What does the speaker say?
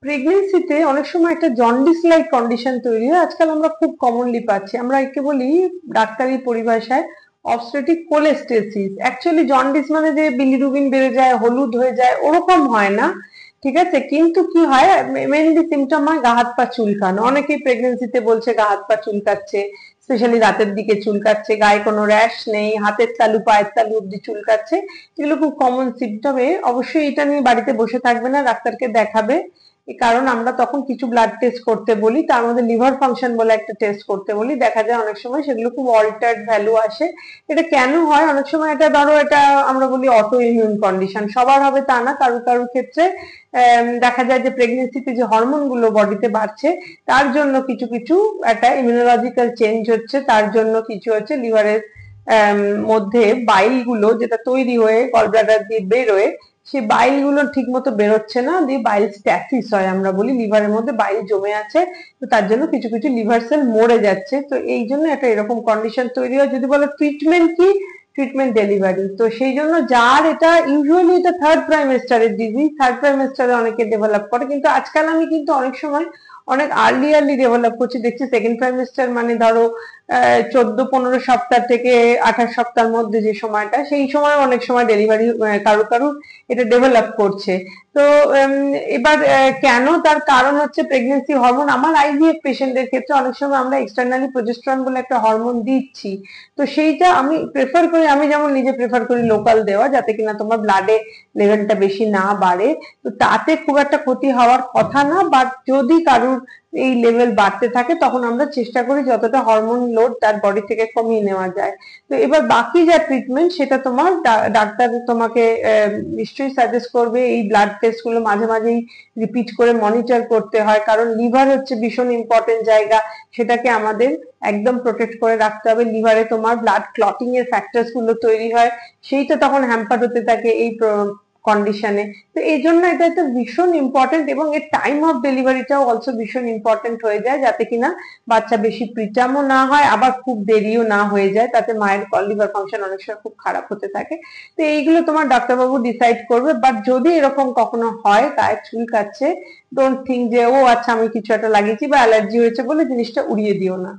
প্রেগনেন্সিতে অনেক সময় একটা জন্ডিস লাইক কন্ডিশন তৈরি হয়। আজকাল আমরা খুব কমনলি পাচ্ছি, আমরা একে বলি ডাক্তারি পরিভাষায় অবস্টেট্রিক কোলেস্টেসিস। অ্যাকচুয়ালি জন্ডিস মানে যে বিলিরুবিন বেড়ে যায়, হলুদ হয়ে যায়, ওরকম হয় না, ঠিক আছে? কিন্তু কি হয়, মেনলি সিমটম হয় গা হাত পা চুলকানো। অনেকেই প্রেগনেন্সিতে বলছে গা হাত পা চুলকাচ্ছে, স্পেশালি রাতের দিকে চুলকাচ্ছে, গায়ে কোনো র্যাশ নেই, হাতের তালু পায়ের তালু অব্দি চুলকাচ্ছে। এগুলো খুব কমন সিমটমে। অবশ্যই এটা নিয়ে বাড়িতে বসে থাকবে না, ডাক্তারকে দেখাবে। কারণ আমরা তখন কিছু ব্লাড টেস্ট করতে বলি, তার মধ্যে লিভার ফাংশন বলে একটা টেস্ট করতে বলি। দেখা যায় অনেক সময় সেগুলো খুব অল্টার্ড ভ্যালু আসে। এটা কেন হয়? অনেক সময় এটা ধরো, এটা আমরা বলি অটো ইমিউন কন্ডিশন, সবার হবে তা না, কারো কারো ক্ষেত্রে দেখা যায় যে প্রেগনেন্সিতে যে হরমোন গুলো বডিতে বাড়ছে, তার জন্য কিছু কিছু একটা ইমিউনোলজিক্যাল চেঞ্জ হচ্ছে, তার জন্য কিছু হচ্ছে লিভারের মধ্যে বাইল গুলো যেটা তৈরি হয়ে গল ব্লাডার দিয়ে বেরোয়, সেই বাইল গুলো ঠিক মতো বেরোচ্ছে না, দিয়ে বাইল স্ট্যাসিস হয়, আমরা বলি লিভারের মধ্যে বাইল জমে আছে। তো তার জন্য কিছু কিছু লিভার সেল মরে যাচ্ছে। তো এই জন্য একটা এরকম কন্ডিশন তৈরি হয়। যদি বলো ট্রিটমেন্ট কি, ট্রিটমেন্ট ডেলিভারি। তো সেই জন্য যার এটা ইউজুয়ালি এটা থার্ড প্রাইমেস্টারের ডিজিজ, থার্ড প্রাইমেস্টারে অনেকে ডেভেলপ করে, কিন্তু আজকাল আমি কিন্তু অনেক সময় অনেক আর্লি ডেভেলপ করছি দেখছি। সেকেন্ড প্রাইমেস্টার মানে ধরো 14-15 সপ্তাহ থেকে 28 সপ্তাহের মধ্যে যে সময়টা, সেই সময় অনেক সময় ডেলিভারি কারো কারো এটা ডেভেলপ করছে। তো এবার কেন, তার কারণ হচ্ছে প্রেগনেন্সি হরমোন। আমার আইভিএফ পেশেন্টদের ক্ষেত্রে অনেক সময় আমরা এক্সটার্নালি প্রজেস্টেরন বলে একটা হরমোন দিচ্ছি। তো সেইটা আমি প্রেফার করি, আমি যেমন নিজে প্রেফার করি লোকাল দেওয়া, যাতে কিনা তোমার ব্লাডে লেভেলটা বেশি না বাড়ে। তো তাতে খুব একটা ক্ষতি হওয়ার কথা না, বাট যদি কারুর এই লেভেল বাড়তে থাকে তখন আমরা চেষ্টা করি যতটা হরমোন লোড তার বডি থেকে কমিয়ে নেওয়া যায়। তো এবার বাকি যা ট্রিটমেন্ট, সেটা তোমার ডাক্তার তোমাকে নিশ্চয়ই সাজেস্ট করবে। এই ব্লাড টেস্ট গুলো মাঝে মাঝেই রিপিট করে মনিটর করতে হয়, কারণ লিভার হচ্ছে ভীষণ ইম্পর্টেন্ট জায়গা, সেটাকে আমাদের একদম প্রোটেক্ট করে রাখতে হবে। লিভারে তোমার ব্লাড ক্লটিং এর ফ্যাক্টরস গুলো তৈরি হয়, সেইটা তখন হ্যাম্পার হতে থাকে এই কন্ডিশনে। তো এই জন্য এটা একটা ভীষণ ইম্পর্টেন্ট, এবং এর টাইম অফ ডেলিভারিটাও অলসো ভীষণ ইম্পর্টেন্ট হয়ে যায়, যাতে কিনা বাচ্চা বেশি প্রিটামও না হয়, আবার খুব দেরিও না হয়ে যায়, তাতে মায়ের লিভার ফাংশন অনেক সময় খুব খারাপ হতে থাকে। তো এইগুলো তোমার ডাক্তারবাবু ডিসাইড করবে। বাট যদি এরকম কখনো হয় গায়ে চুলকাচ্ছে, ডোন্ট থিঙ্ক যে ও আচ্ছা আমি কিছু একটা লাগিয়েছি বা অ্যালার্জি হয়েছে বলে জিনিসটা উড়িয়ে দিও না।